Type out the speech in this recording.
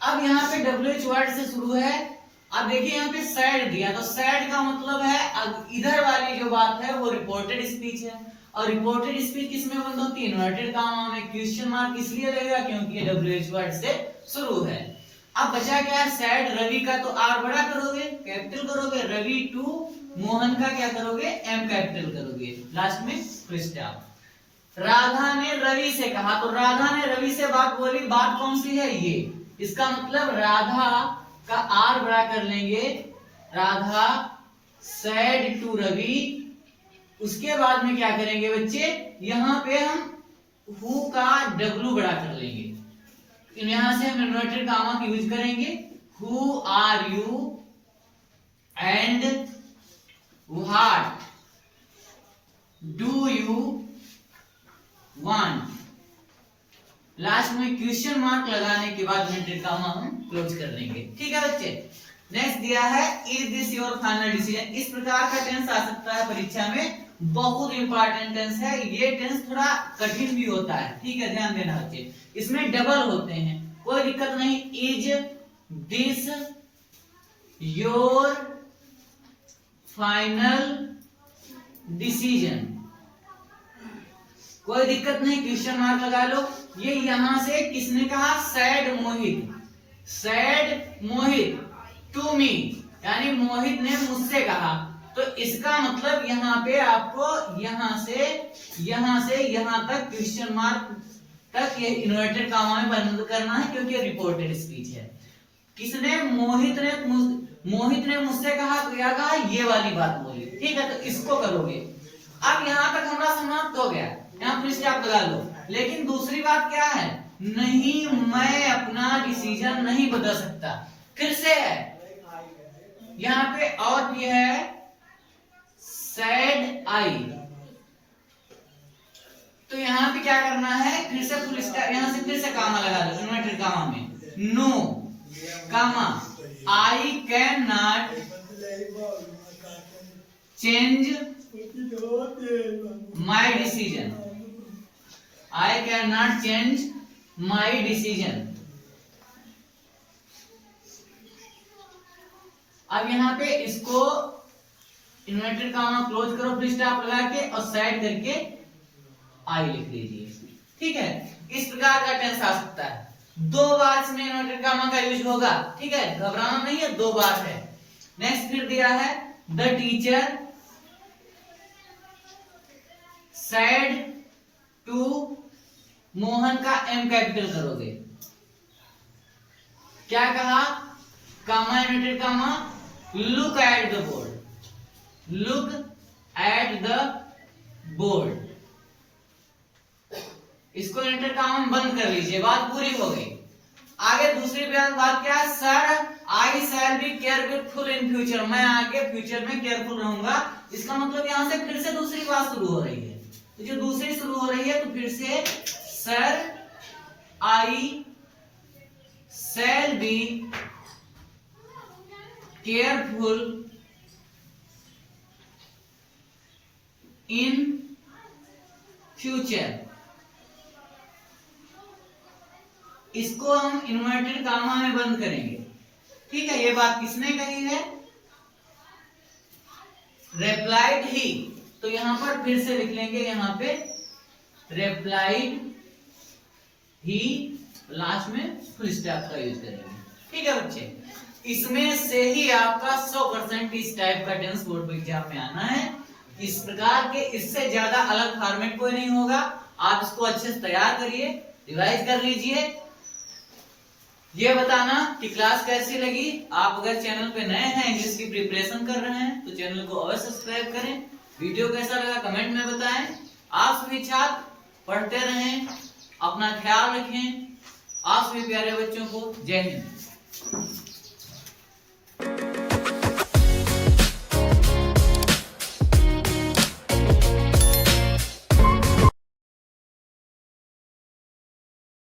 अब यहाँ पे WH वर्ड से शुरू है। अब देखिए यहाँ पे सैड दिया, तो सैड का मतलब है इधर वाली जो बात है वो रिपोर्टेड स्पीच है, और रिपोर्टेड स्पीच किसमें बंद होती है? इन्वर्टेड कॉमा में। क्वेश्चन मार्क इसलिए लगेगा क्योंकि ये WH वर्ड से शुरू है। अब बचा क्या है? सैड रवि का तो आर बड़ा करोगे, कैपिटल करोगे, रवि टू मोहन का क्या करोगे? एम कैपिटल करोगे, लास्ट में फुल स्टॉप। राधा ने रवि से कहा, तो राधा ने रवि से बात बोली, बात कौन सी है? ये। इसका मतलब राधा का आर बड़ा कर लेंगे, राधा सैड टू रवि। उसके बाद में क्या करेंगे बच्चे? यहां पे हम हु का डब्लू बड़ा कर लेंगे, यहां से हम इन्वर्टेड कॉमा का यूज करेंगे। Who are you and what do you want. Last में क्वेश्चन मार्क लगाने के बाद इन्वर्टेड कॉमा हम क्लोज कर लेंगे। ठीक है बच्चे। नेक्स्ट दिया है is this your final decision. इस प्रकार का टेंस आ सकता है परीक्षा में, बहुत इंपॉर्टेंट टेंस है ये। टेंस थोड़ा कठिन भी होता है, ठीक है, ध्यान देना बच्चे। इसमें डबल होते हैं, कोई दिक्कत नहीं। Is this your final decision, कोई दिक्कत नहीं, क्वेश्चन मार्क लगा लो। ये यहां से किसने कहा? Said Mohit, said Mohit to me, यानी मोहित ने मुझसे कहा। तो इसका मतलब यहाँ पे आपको यहां से यहां तक क्वेश्चन मार्क तक ये इन्वर्टेड कॉमा में बंद करना है, क्योंकि रिपोर्टेड स्पीच है। किसने? मोहित ने मुझसे कहा, तो क्या कहा? ये वाली बात बोली, ठीक है, तो इसको करोगे। अब यहां तक हमारा समाप्त हो गया, यहाँ फिर से आप लगा लो। लेकिन दूसरी बात क्या है? नहीं, मैं अपना डिसीजन नहीं बदल सकता। फिर से है यहाँ पे, और भी है सैड आई। तो यहाँ पे क्या करना है? फिर से फुल स्टॉप, यहाँ से फिर से कामा लगा दो इन्वर्टेड कामा में। No comma I can not change my decision, I can not change my decision. अब यहाँ पे इसको इन्वर्टेड कॉमा क्लोज करो, फुल स्टॉप लगा के, और साइड करके आई लिख लीजिए। ठीक है, इस प्रकार का टेंस आ सकता है। 2 बार इसमें इन्वर्टेड कॉमा का यूज होगा, ठीक है, घबराना नहीं है, 2 बार है। नेक्स्ट फिर दिया है the teacher said to Mohan का एम कैपिटल करोगे, क्या कहा? Comma inverted comma, look at the board, look at the board. इसको इन्वर्टेड कामा में बंद कर लीजिए, बात पूरी हो गई। आगे दूसरी बात क्या है? Sir I shall be careful in future, मैं आगे फ्यूचर में केयरफुल रहूंगा। इसका मतलब यहां से फिर से दूसरी बात शुरू हो रही है। तो जो दूसरी शुरू हो रही है, तो फिर से sir I shall be careful in future. इसको हम इन्वर्टेड कामा में बंद करेंगे, ठीक है। ये बात किसने कही है? रेप्लाइड ही। तो यहां पर फिर से लिख लेंगे, यहां पे रेप्लाइड ही, लास्ट में फुल स्टॉप का यूज करेंगे, ठीक है बच्चे। इसमें से ही आपका 100% इस टाइप का टेंस बोर्ड एग्जाम में आना है। इस प्रकार के, इससे ज्यादा अलग फॉर्मेट कोई नहीं होगा। आप इसको अच्छे से तैयार करिए, रिवाइज कर लीजिए। ये बताना कि क्लास कैसी लगी। आप अगर चैनल पे नए हैं, इंग्लिश की प्रिपरेशन कर रहे हैं, तो चैनल को अवश्य सब्सक्राइब करें। वीडियो कैसा लगा कमेंट में बताएं। आप सभी छात्र पढ़ते रहें, अपना ख्याल रखें। आप सभी प्यारे बच्चों को जय हिंद।